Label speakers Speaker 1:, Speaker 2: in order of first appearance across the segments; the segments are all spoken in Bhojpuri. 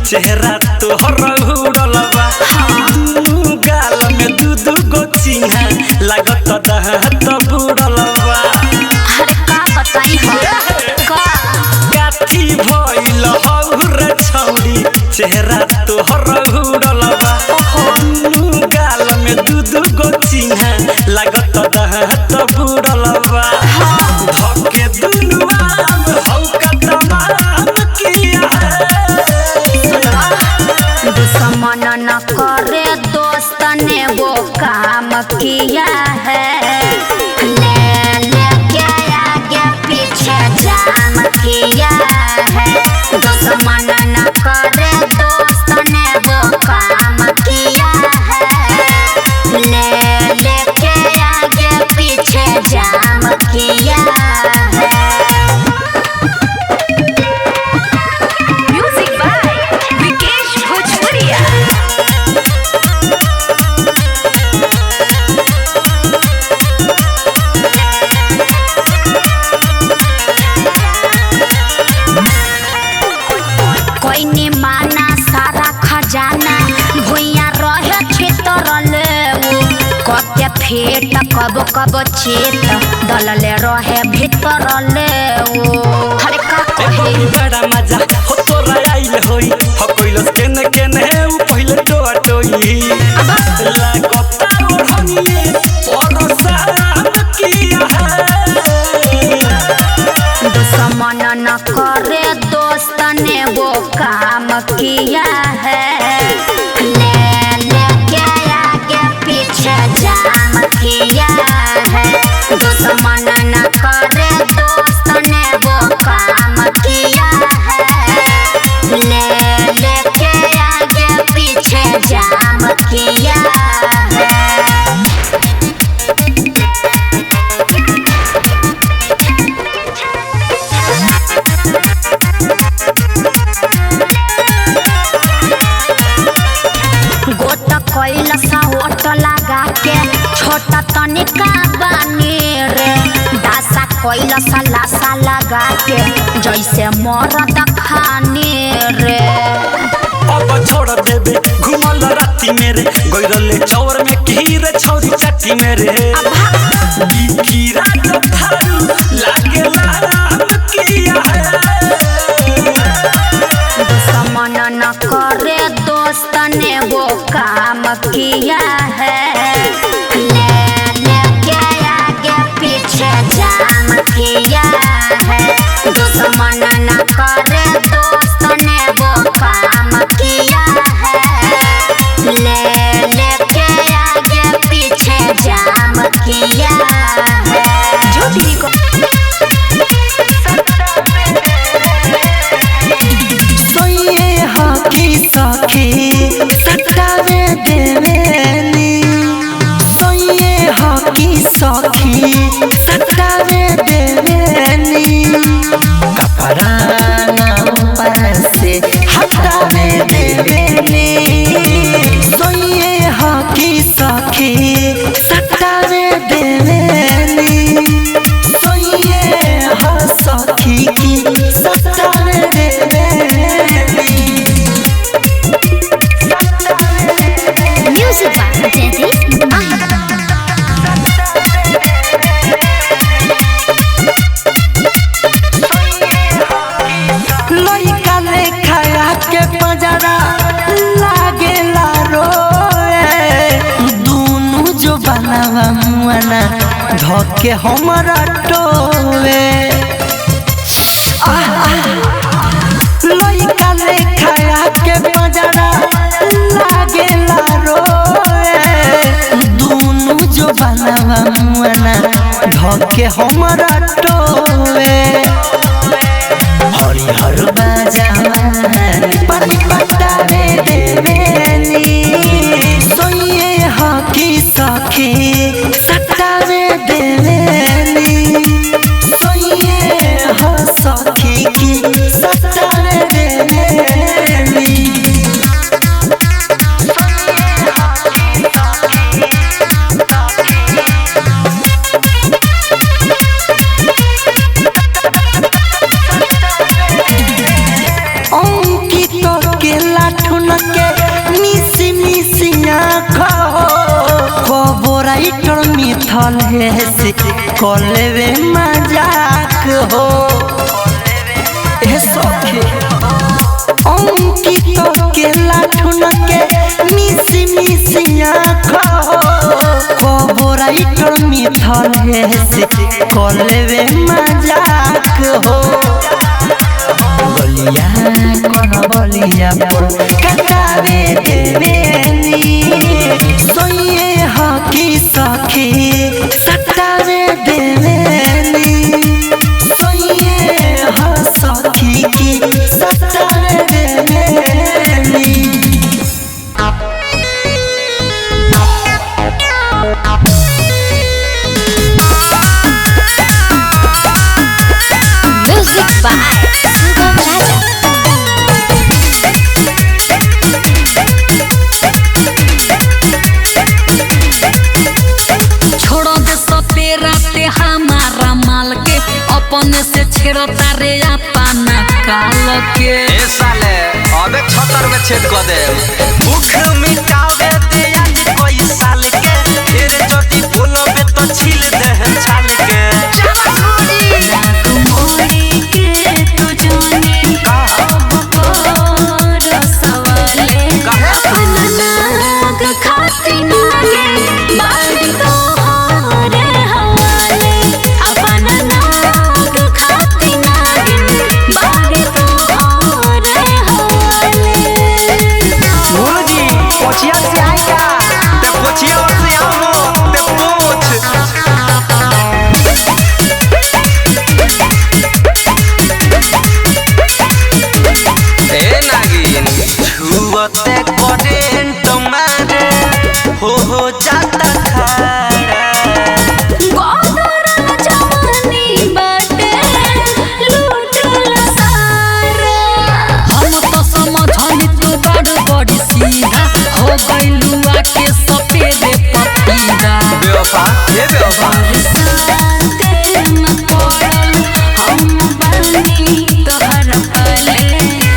Speaker 1: चेहरा तोहर उड़लबा दुनु गाल में दू गो चिन्हा लागत दांत बुड़लबा।
Speaker 2: अरे का बताई हो का
Speaker 1: काठी भइल हौर छौरी चेहरा तोहर उड़लबा दुनु गाल में दू गो चिन्हा लागत दांत बुड़लबा। धके दुनु आम हौ कदम किया
Speaker 2: दुश्मन न करे दोस्त ने वो काम किया है। ले लेके आगे पीछे जाम किया है। दुश्मन न करे दोस्त ने वो काम किया है। ले लेके आगे पीछे जाम किया है। फेट कब कब चेत दलले रहे भीतर ले वो। अरे का कहे
Speaker 1: बड़ा मजा हो तोरा आइल होई हो कोइलस केने केने उ पहिले टोटोई लागता ओढ़निए परसाम किया है।
Speaker 2: दुश्मन न करे दोस्त ने वो काम किया है। किया है। दुश्मन न करे दोस्त ने वो काम किया है। ले लेके आगे पीछे जाम किया है। गोट कोइल सा ओट लगा के छोटा तनिका बानी रे दासा कोइल सा लासा लगा के जैसे मरद खानी रे।
Speaker 1: अब छोड़ देबे घुमल राती मेरे गइरले चौर में कीरे छौरी चट्टी मेरे कीरा तो थारू लागेला किया है।
Speaker 2: दुश्मन न करे दोस्त ने वो काम किया है। ले लेके आगे पीछे जाम किया है। दुश्मन न करे दोस्त ने वो काम किया है। ले लेके आगे पीछे जाम किया है। जो भी को
Speaker 3: सखी सटावे देवेनी सोये हकी सखी सटावे देवेनी कपड़ा ऊपर से हटावे देवेनी सोये हकी सखी सटावे देवेनी सोये ह सखी की सटावे देवेनी। लइका लेखा के पजरा लागेला रोए दुनु जो बनावा मुआना धके हमरा टोवे। लइका लेखा के पजरा लागेला रोए दुनु जो बनावा मुआना धके हमरा टोवे। हरिहर बाजावानी पानी पटावे देवेनी सोये हकी सखी सटावे देवेनी सोये ह सखी की सटावे देवेनी। मिथल है से कलेवे मजाक हो ए सखी अंकित के लाठुन के मिसी मिसी आँख हो कबोराइटर मिथल है से कलेवे मजाक हो बलिया कौन बलिया पर कटावे देवेनी सोइए हकी सखी सटावे देवेनी सोइए ह सखी की सटावे देवेनी
Speaker 2: म्यूजिक बाय सुगम राजा।
Speaker 4: छोड़ो दे सपेरा ते हमारा माल के अपने से छेड़ता रे अपना काल के
Speaker 1: ए साले अबे 76 में छेद कर दे भूख मिटावे दे आज कोई साल के तेरे जदी बोलबे तो छील दे छाल के
Speaker 4: नाक मोड़ी के तू जानी अब कर सवाले अपना नाग खाती नागे बाड़ी तोहरे हवाले अपना नाग खाती नागे बाड़ी तोहरे हवाले।
Speaker 1: मुर्गी पोछिया से आएगा ते पोछिया से आओ ते पोछ ए नागिन छुअते करेंट मारे हो जाता खड़ा
Speaker 4: गोदरा जवानी बाटे लूटल सारा हम तो समझनी तू बड़ी सीधा हो गइलुआ के सपेरे पपीरा
Speaker 1: बेवफा ये बेवफा
Speaker 4: साथे न पड़ल हम बानी तोहर पाले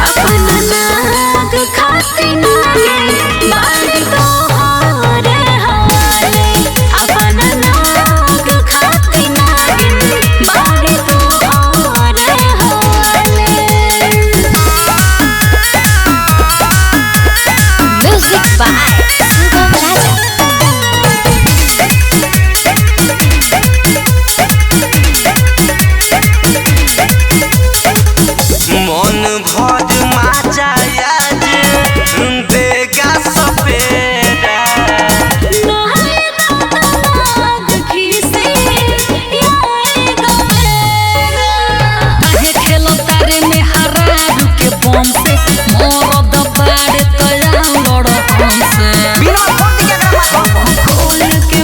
Speaker 4: अपना नाग खाती नागे बाड़ी तोहरे हवाले अपना नाग खाती नागे बाड़ी तोहरे हवाले। म्यूजिक बाय सुगम राजा।
Speaker 1: मन भर माचा आज देगा सपेरा बिना फोन के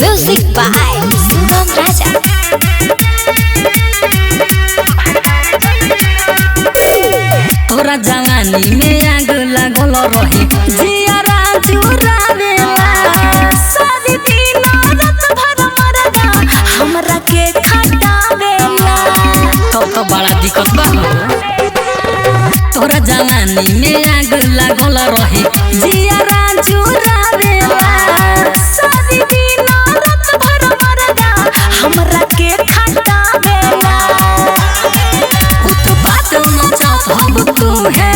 Speaker 2: म्यूजिक बाय सुगम राजा।
Speaker 4: तोरा जवानी में आग लागल रही जियारा चुरावेला
Speaker 2: सारी दिन रात भर मरदा हमरा के खटावेला।
Speaker 4: तब तो बड़ा दिक्कत बा हो। तोरा जवानी में आग लागल रही जियारा चुरावेला
Speaker 2: सारी दिन रात भर मरदा हमरा के खटावेला।
Speaker 4: उत बात न चाहत हम तू है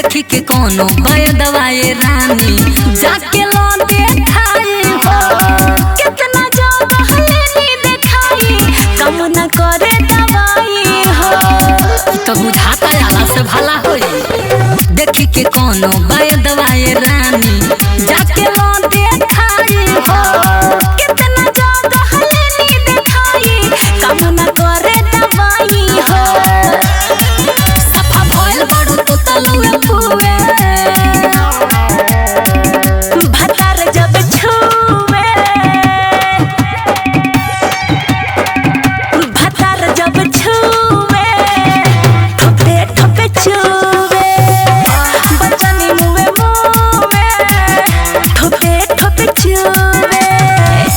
Speaker 4: देखी के कोनो दवाई रानी जाके लो देखाई हो
Speaker 2: कितना ज्यादा हलेनी देखाई कम न करे दवाई हो
Speaker 4: तो बुझाता आला से भला होई देखी के कोनो दवाई रानी जाके लो देखाई हो
Speaker 2: कितना ज्यादा हलेनी देखाई कम न करे दवाई हो
Speaker 4: सफा भइल बड़ू तो तलुए पुए
Speaker 2: भतार जब छुए भतार जब छुए ठोपे ठोपे छुए बचनी मुए मुए ठोपे ठोपे छुए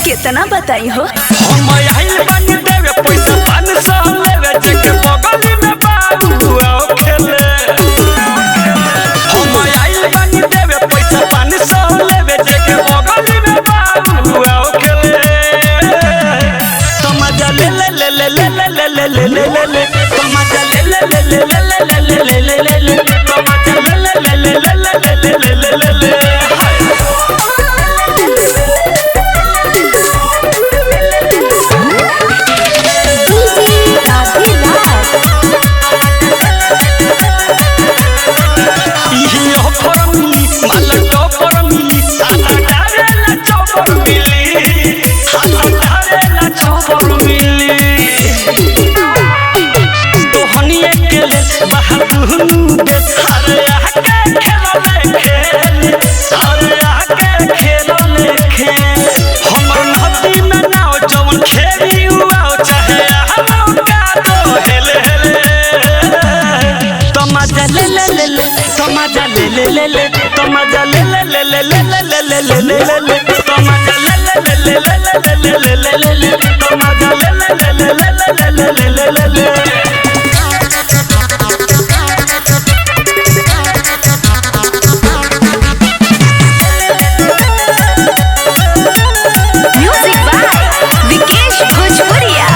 Speaker 2: कितना बताई हो
Speaker 1: हम आइल बन देवे पैसा 500 लेवे जके बगली में बाबू आओ खेले हम आइल बन देवे पैसा 500 लेवे जके बगली में बाबू आओ खेले तो मजा ले ले ले ले ले ले ले ले ले ले ले तो मजा ले ले ले ले ले ले ले ले ले ले तो मजा ले ले ले ले ले ले ले ले ले
Speaker 2: म्यूजिक बाय विकेश भोजपुरिया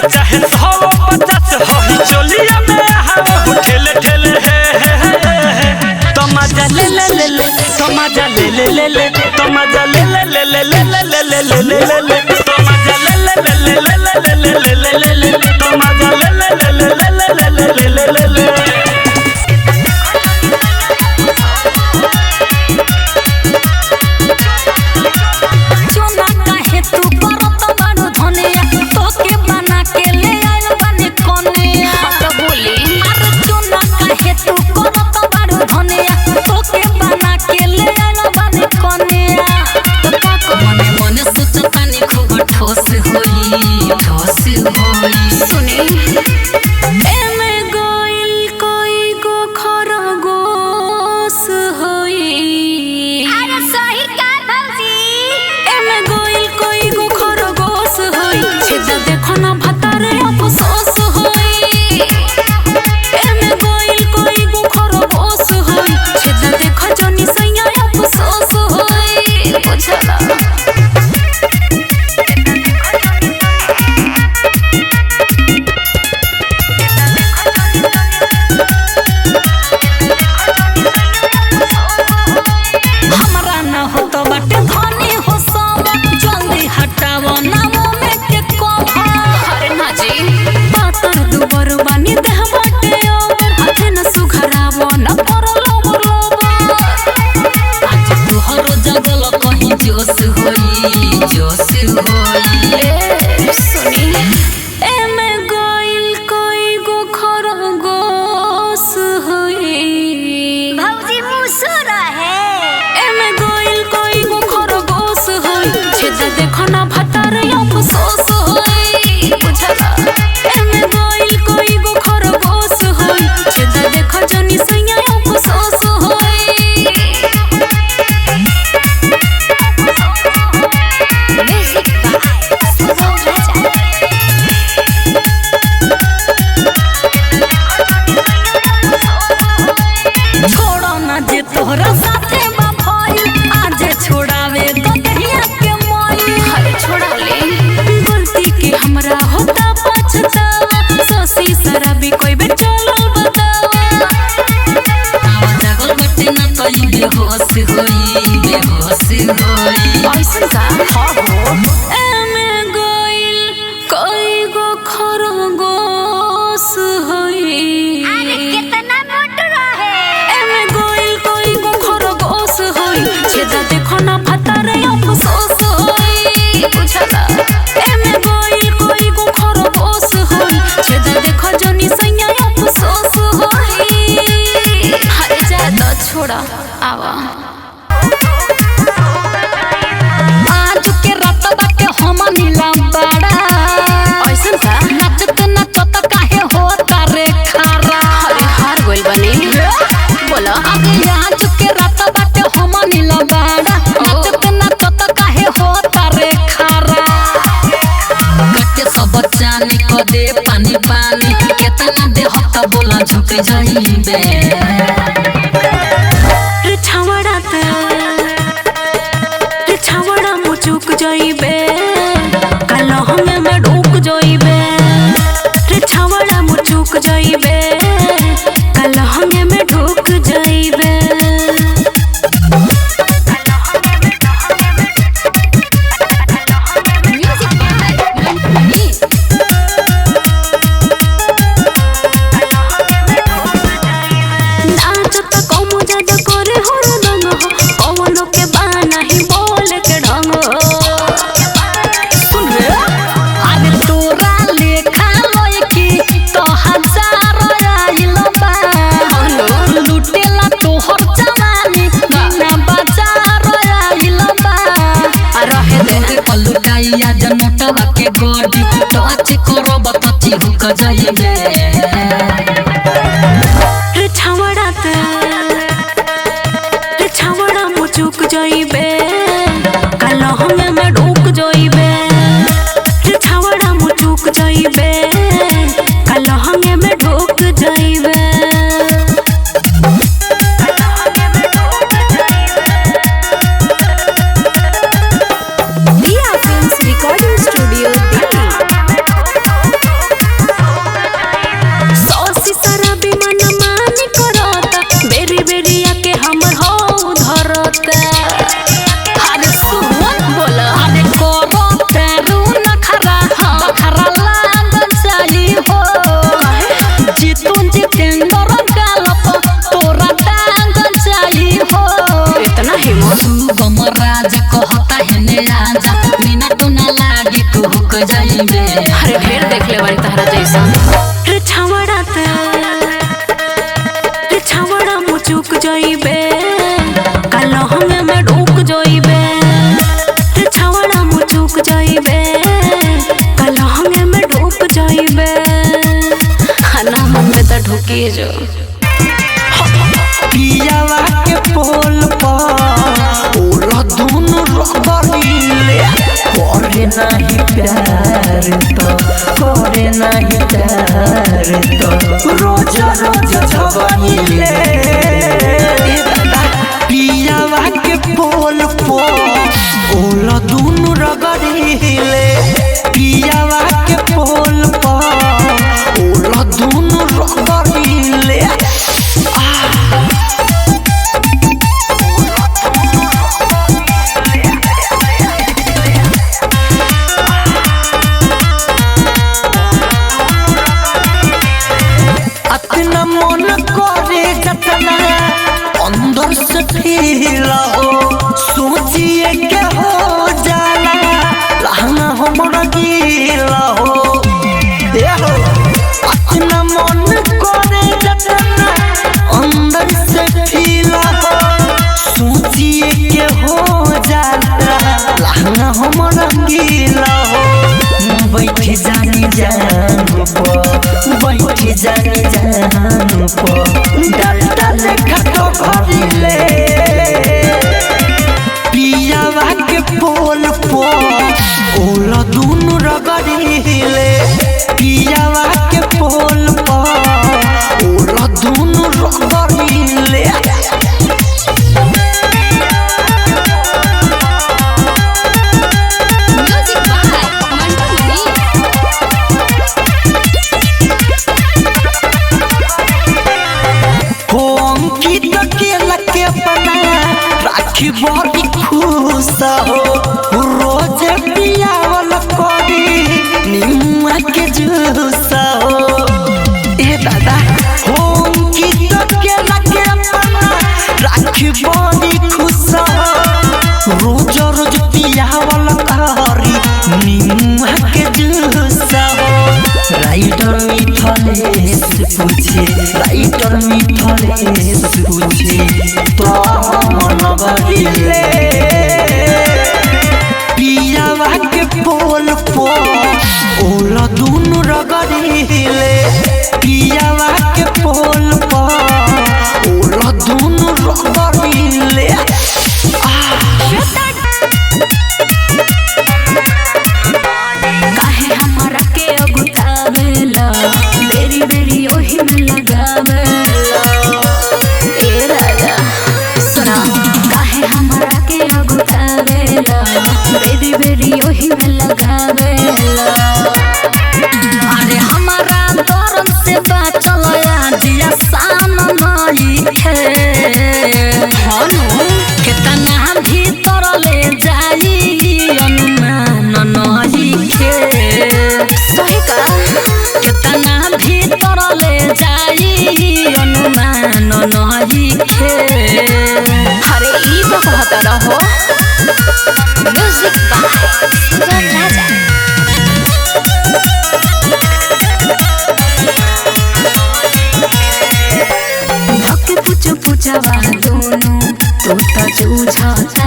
Speaker 1: चाहे 150 हो चोलिया में हवा ठेले ठेले तो मजा ले ले ले ले तो मजा ले ले ले ले तो मजा ले ले ले ले ले ले ले ले ले ले तो मजा ले ले ले ले ले ले ले ले ले तो मजा ले ले ले ले ले ले ले ले
Speaker 4: चुना काहे तू करत बारू धनिया तोके बना के ले आइल बने कोनिया
Speaker 2: तो बोली
Speaker 4: अरे चुना काहे तू करत बारू धनिया तोके बना के ले आइल बने कोनिया तो का को मने मने सोचतानी खूब ठोस होई
Speaker 2: सुनी एमे गोइल कोई गो खरगोश होई अरे सही का भौजी एमे गोइल कोई गो खरगोश होई छेदा देखो ना भतारे अफसोस होई एमे गोइल कोई गो खरगोश होई छेदा देखो जनी सैया अफसोस होई बुझला
Speaker 4: हमरा ना हो तो बाटे धनी हो सब जल्दी हटावो नामो में के कोभा
Speaker 2: अरे ना जी
Speaker 4: पातर दुबर बानी देह बाटे ओवर हाथे न सुघरावो न परलो बरलो आज तुहरो जगल कहीं जोश होई
Speaker 2: ए सुनी एमे गोइल कोई गो खरगोश होई भौजी मुसुर है एमे गोइल कोई गो खरगोश होई छेदा देखो ना भतारे अफसोस होई बुझला एमे गोइल कोई गो खरगोश होई छेदा देखो जनी सैया अफसोस होई
Speaker 4: बेहोश होई बेहोश होई
Speaker 2: ऐसन का हाँ हो
Speaker 4: एमे गोइल कोई गो खरगोश होई
Speaker 2: अरे कितना मोट रहे
Speaker 4: एमे गोइल कोई गो खरगोश होई छेदा देखो ना फतारे अफसोस होई बुझला एमे गोइल कोई गो खरगोश होई छेदा देखो जोनी सैया अफसोस होई हरे जा तो छोड़ा आवा
Speaker 2: आज के रात बाटे हम नीलम बड़ा
Speaker 4: ऐसन का
Speaker 2: नाचत नाचत काहे होता रे खारा
Speaker 4: अरे हार गोइल बनी बोला
Speaker 2: अरे आज के रात बाटे हम नीलम बड़ा नाचत नाचत काहे होता रे खारा
Speaker 4: कटे सब जाने को दे पानी पानी केतना दे हता बोला झुक जाइबे रे छावड़ा मुचुक जाइबे कलह में ढुक जाइबे रे छावड़ा मुचुक जाइबे कलह में ढुक जाइबे के गोडी टच करो बतची हुक जाइबे रे छावड़ा मुचुक जाइबे कलह में ढुक जाइबे रे छावड़ा मुचुक जाइबे कलह में ढुक जाइबे
Speaker 2: रिकॉर्डिंग स्टूडियो दिल्ली
Speaker 4: सौसी सारा बिमन मानी करता बेरी बेरी आके हमर हो धरता अरे सुन बोला
Speaker 2: अरे करो तेरू नखरा बखरा लाग जाई हो जीतू जितेंद्र गालप तोरा टांग जाई हो
Speaker 4: इतना हिम्मत
Speaker 2: सुगम राजा कहता है ने राजा मीना तो ना लागे कुहक जाइबे
Speaker 4: अरे ढेर देख ले बारी तहरा जैसा रे छावड़ा मुचुक जाइबे कलह में ढुक जाइबे रे छावड़ा मुचुक जाइबे कलह में ढुक जाइबे खाना मन में तो ढुकी जो
Speaker 3: पियावा के पोल पर ओला दोनों रखबरीले करे नहीं प्यार तो रोज रोज झबरीले पियावा के पोल पर ओला दोनों रगड़ीले पियावा के पोल पर ओला दोनों रगड़ीले अपना मन करे जतना अंदर से फील हो सोचिए के हो जाला लहंगा हमरा गीला हो अपना मन करे जतना अंदर से फील हो सोचिए के हो जाला लहंगा हमरा गीला हो बैठ जानी जान पो डालता लेखा तो भरिले पियावा के पोल पो ओला दोनों रगड़ीले पियावा के पोल पो ओला दोनों रगड़ीले अपना राखी बड़ी खुश हो रोज पियावल करी निमुआ के जूस हो ए दादा होम की तो के लगे अपना राखी बड़ी खुश हो रोज रोज पियावल करी निमुआ के जूस हो राइटर मिथलेश पूछे राइटर मिथलेश पूछे तो मन बदले पियावा के पोल पो ओला दुनु रगड़िले पियावा के पोल पो ओला दुनु रगड़िले
Speaker 4: काहे हमरा के अगुतावेला बेरी बेरी ओही में लगावेला ए राजा सुना काहे हमरा के अगुतावेला बेरी बेरी ओही में लगावेला अरे हमारा दरद से बाचल दिया सान नई खे हनु केतना भीतर ले जाई अनुमान नई खे सही का केतना भीतर ले जाई अनुमान नई खे अरे ई तो कहता रहो म्यूजिक बाय सुगम राजा धक्के पूछो पूछवा दोनों तू तो जूझता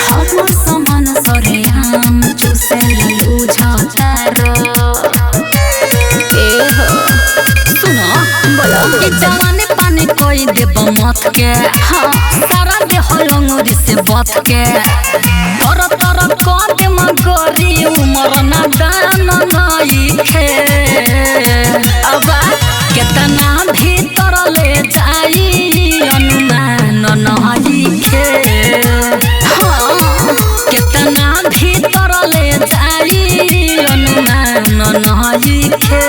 Speaker 4: हम समान सरे हम चूसे लूझता ए हो सुनो बोलो कि जवानी पानी कोई देब मत के हाँ सारा दे हलंगुरी से बत के तर तर कदे मगरी उमर ना दान नई खे अबा केतना भीतर ले जाई अनुमान नई खे हाँ केतना भीतर ले जाई अनुमान नई खे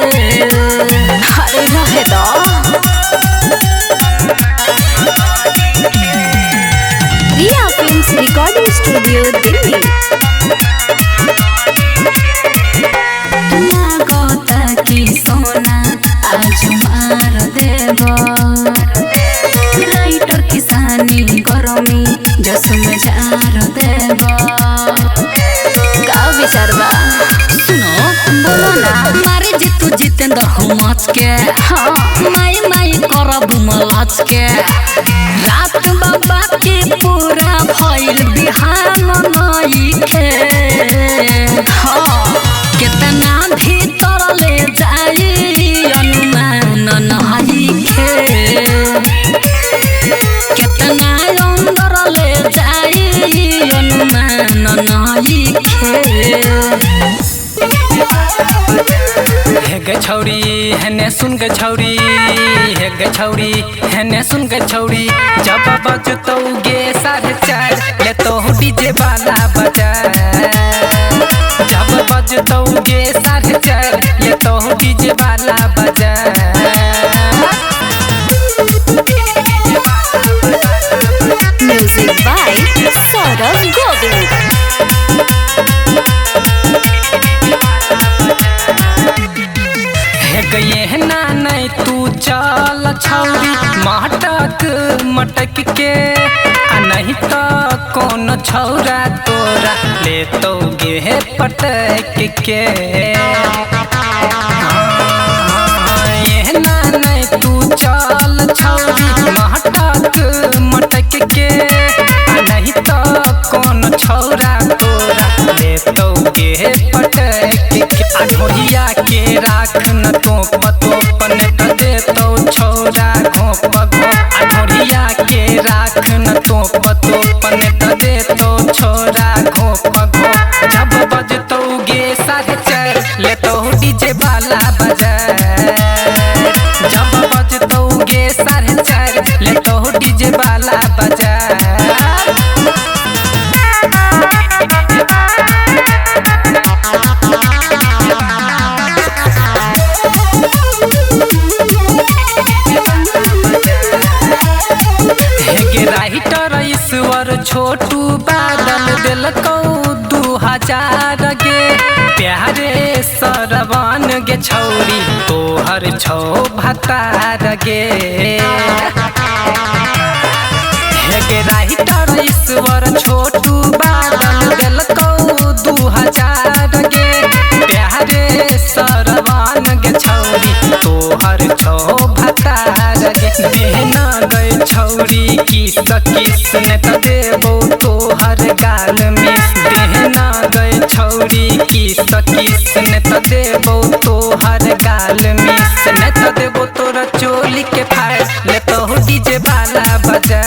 Speaker 4: अरे रहे दो रिया फिल्म्स रिकॉर्डिंग स्टूडियो दिल्ली लागता कि सोना आज मार देव राइटर किसानी गरमी जसमें जार देव का विचार बा सुनो बोलो ना मारे जीतू जितेंद्र हो मच के हाँ माई माई करब मलच के रात बाबा के पूरा भइल बिहान नई खे हाँ केतना भीतर ले जाई अनुमान नई खे केतना अंदर ले जाई अनुमान नई खे
Speaker 1: हे गे छौरी हेने सुन गे छौरी हे गे छौरी हेने सुन गे छौरी जब बजतौ गे 4:30 ले तो डीजे वाला बजा जब बजतौ गे 4:30 ले तो डीजे वाला बजा
Speaker 4: म्यूजिक बाय सौरभ गोविंद
Speaker 1: हे गए ना नहीं तू चल छौरी मटक के आ नहीं तो कौन छौरा तोरा ले तो गे पटक के ये ना नहीं तू चल छौरी मटक के आ नहीं तो कौन छौरा तोरा ले तो गे पटक के आ ढोलिया के राख न तो पतो पनेट दे तो छौरा घोप आ ढोलिया के राख न तो पतो पनेट दे तो छौरा घोप जब बजतौ गे 4:30 ले तो डीजे वाला बजा जब बजतौ गे 4:30 ले तो डीजे वाला बजा
Speaker 3: राइटर ईश्वर छोटू बादल दिल को 2000 गे प्यारे सरवन गे छौरी तोहर छौ भतार गे गे राइटर ईश्वर छोटू बादल दिल को 2000 गे प्यारे सरवन गे छौरी तोहर छौ भतार गे देना गए छौरी किस ने तो देबो तोहर गाल में देना गए छौरी किस ने तो देबो तोहर गाल में ने तो देबो तोरा चोली के फाड़ ले तो डीजे वाला बजा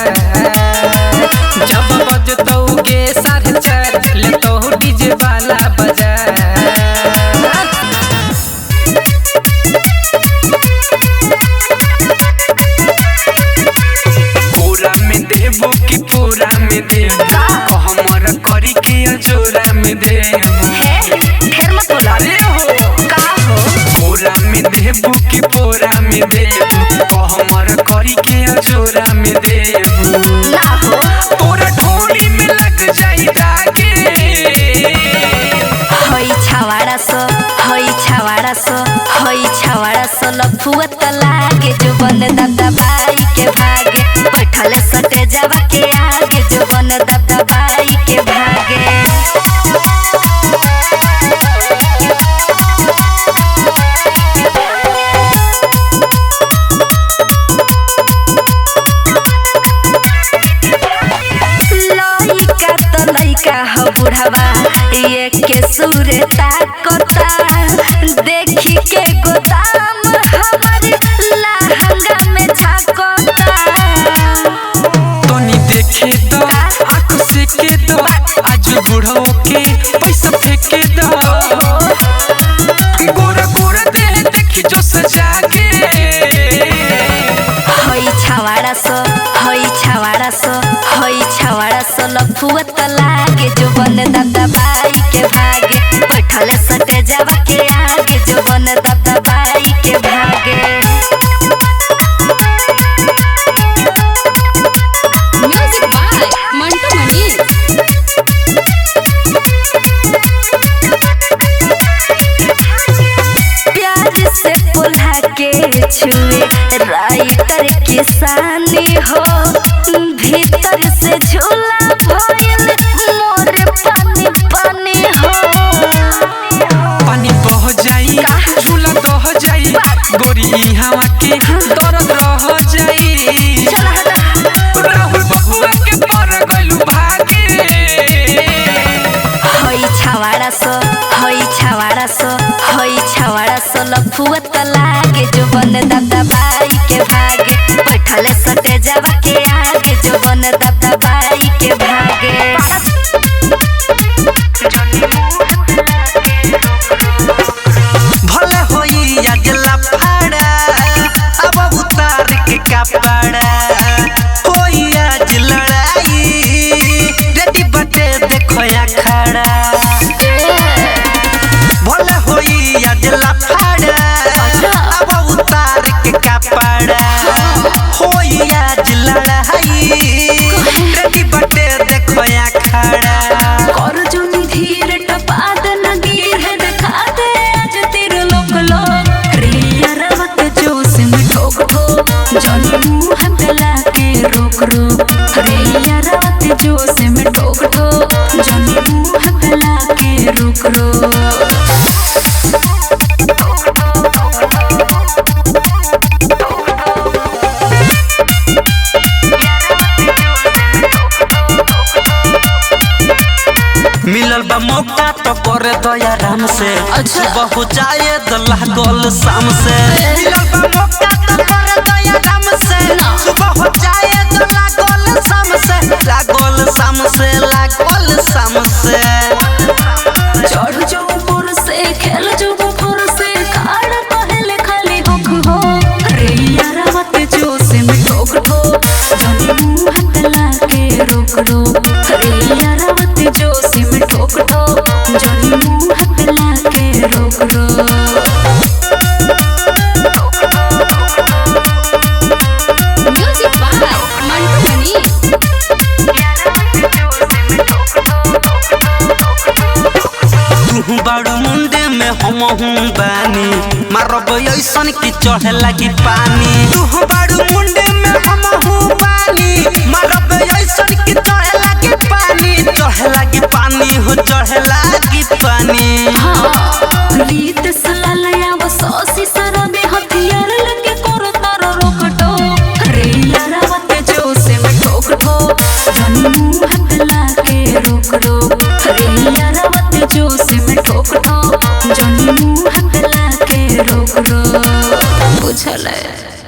Speaker 3: जब बजतौ गे 4:30 ले तो डीजे वाला बजा देबो कि पूरा में देबो हमर करी के जोरा में देबो
Speaker 2: ढेर मत बोला
Speaker 3: अरे हो
Speaker 2: का हो
Speaker 3: पूरा में देबो कि पूरा में देबो हमर करी के जोरा में देबो
Speaker 2: ना हो
Speaker 3: तोरा ढोली में लग जाई दागे
Speaker 2: होई छवाड़ा सो लफुआ त लागे जो बन दबदबाई के भागे बैठल सटे जावा के आगे जो बन दबदबाई के भागे लइका त लइका हो बुढ़ावा ये के सूरे ताकता देखी के गोदाम हमारे लहंगा में झाकता
Speaker 3: तनी देखे दो आँख से के दो आज बुढ़ो के पैसा फेंके दो गोरा गोरा दे देखी जो सजा के
Speaker 2: होई छवाड़ा सो लफुआ त लागे जो बन दबदबाई के भागे बैठल सटे जावा के आगे जो बन दबदबाई के भागे
Speaker 4: म्यूजिक बाय मंटू मनी
Speaker 2: प्यार से पुल्हा के छुए राइटर किसानी हो भीतर से झूला भइल मोर पानी पानी हो
Speaker 3: पानी बह जाई झूला दह जाई गोरी हवा के दर्द रह जाई राहुल बबुआ के पर गइलू भागे
Speaker 2: होई छवाड़ा सो लफुआ त लागे जो बन दबदबाई के भागे बैठल सटे जावा के आगे जो बन दबदबाई के भागे
Speaker 3: भले होई आज लफड़ा अब उतार के कपड़ा होई आज लड़ाई रेडी बटे देखो या खड़ा भले होई आज लफड़ा अब उतार के कपड़ा होई आज लड़ाई रेडी बटे देखो या खड़ा
Speaker 4: कर जोनी धीर टपाद न गिर है दिखा दे आज तेरे लोक लोक रिया रवत जोश में ठोक ठोक जोनी मुंह गला के रोक रोक रिया रवत जोश में ठोक ठोक जोनी मुंह गला के रोक रोक
Speaker 1: मिलल बा मौका तो करे दया राम से सुबह हो जाए तो लागल शाम से मिलल बा मौका तो करे दया राम से सुबह हो जाए तो लागल शाम से लागल शाम से लागल शाम से
Speaker 4: चढ़ जो ऊपर से खेल जो ऊपर से खाड़ पहले खाली होख हो रिया रवत जोश में ठोक ठोक जोनी मुंह गला के रोक रोक रिया रवत जोश में ठोक ठोक जोनी मुंह गला के रोक रोक म्यूजिक बाय मंटू मनी
Speaker 1: हम हूँ बानी मारब ऐसन की चढ़े लगी पानी तू बारू मुंडे में हम हूँ बानी मारब ऐसन की चढ़े लगी पानी हो चढ़े लगी पानी
Speaker 4: रीत सलालया वो सौसी सरबे हथियार लगे करो तारो रोक टोक रे यारावते जो से मैं ठोक ठोक जानी मुंह हाथ लाके रोक रोक रे यारावते जो से मैं ठोक ठोक जानी मुंह हाथ लाके रोक रोक बुझले।